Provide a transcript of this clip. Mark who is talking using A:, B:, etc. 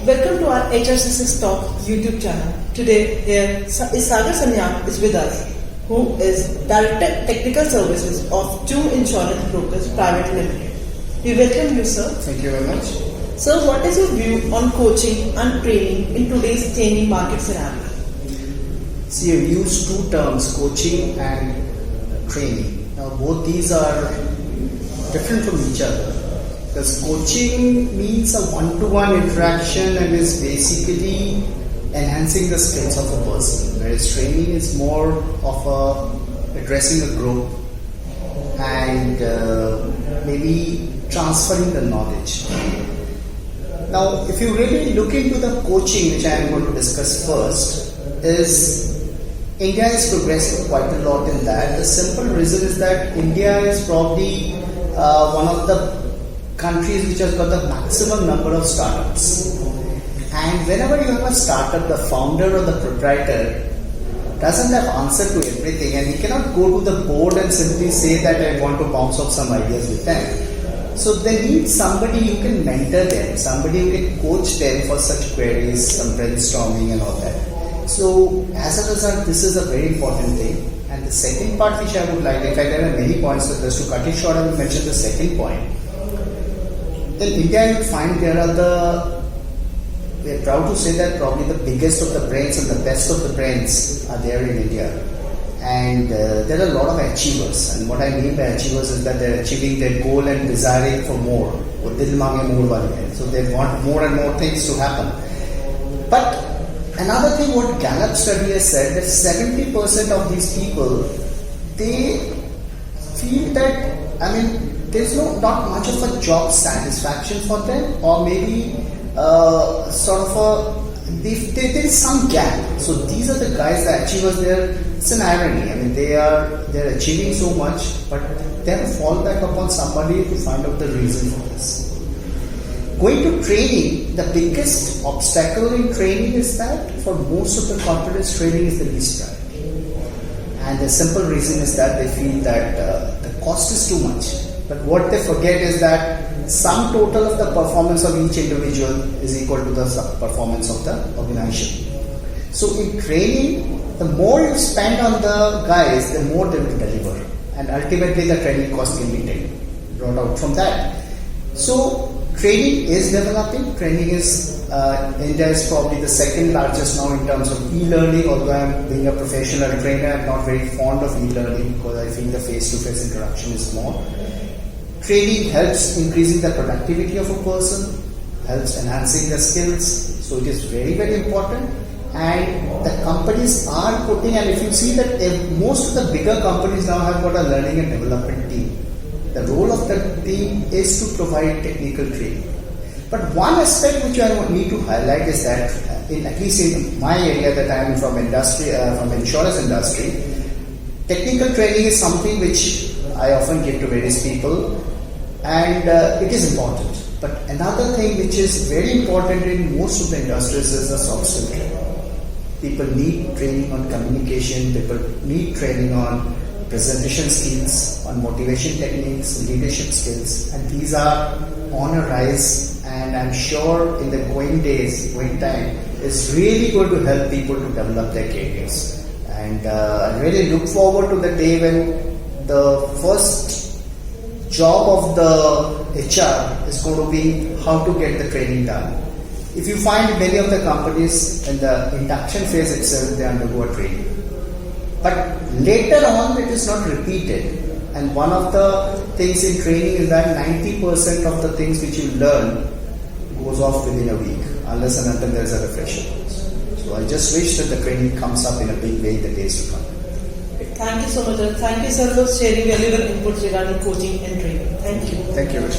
A: Welcome to our HR Success Talk YouTube channel. Today here is Sagar Sanyal is with us, who is Director Technical Services of Two Insurance Brokers Private Limited. We welcome you, sir.
B: Thank you very much.
A: Sir, what is your view on coaching and training in today's changing market scenario?
B: See, you've used two terms, coaching and training. Now, both these are different from each other. Because coaching means a one-to-one interaction and is basically enhancing the skills of a person, whereas training is more of addressing a group and maybe transferring the knowledge. Now, if you really look into the coaching, which I am going to discuss first, is India is progressing quite a lot in that. The simple reason is that India is probably one of the countries which has got the maximum number of startups. And whenever you have a startup, the founder or the proprietor doesn't have answer to everything, and he cannot go to the board and simply say that I want to bounce off some ideas with them. So they need somebody who can mentor them, somebody who can coach them for such queries, some brainstorming and all that. So as a result, this is a very important thing. And the second part which I would like, in fact there are many points, but just to cut it short, I will mention the second point. In India, you find we are proud to say that probably the biggest of the brains and the best of the brains are there in India. And there are a lot of achievers. And what I mean by achievers is that they are achieving their goal and desiring for more. So they want more and more things to happen. But another thing, what Gallup study has said, that 70% of these people, they feel that, there's not much of a job satisfaction for them, or maybe there is some gap. So these are the guys, the achievers. It's an irony. They're achieving so much, but they have to fall back upon somebody to find out the reason for this. Going to training, the biggest obstacle in training is that for most of the corporates, training is the least priority. And the simple reason is that they feel that the cost is too much. But what they forget is that sum total of the performance of each individual is equal to the performance of the organization. So in training, the more you spend on the guys, the more they will deliver. And ultimately the training cost can be brought out from that. So training is developing. Training is, India is probably the second largest now in terms of e-learning, although I'm being a professional trainer, I'm not very fond of e-learning because I think the face-to-face interaction is more. Training helps increasing the productivity of a person, helps enhancing the skills, so it is very, very important. And the companies are putting, and if you see that most of the bigger companies now have got a learning and development team. The role of the team is to provide technical training. But one aspect which I need to highlight is that, at least in my area that I am from insurance industry, technical training is something which I often give to various people. And it is important. But another thing which is very important in most of the industries is the soft skill training. People need training on communication, people need training on presentation skills, on motivation techniques, leadership skills, and these are on a rise, and I'm sure in the going time, is really going to help people to develop their careers. And I really look forward to the day when the first job of the HR is going to be how to get the training done. If you find many of the companies in the induction phase itself, they undergo a training. But later on, it is not repeated. And one of the things in training is that 90% of the things which you learn goes off within a week, unless and until there is a refresher course. So I just wish that the training comes up in a big way in the days to come.
A: Thank you so much. Thank you, sir, for sharing valuable inputs regarding coaching and training. Thank you.
B: Thank you very much.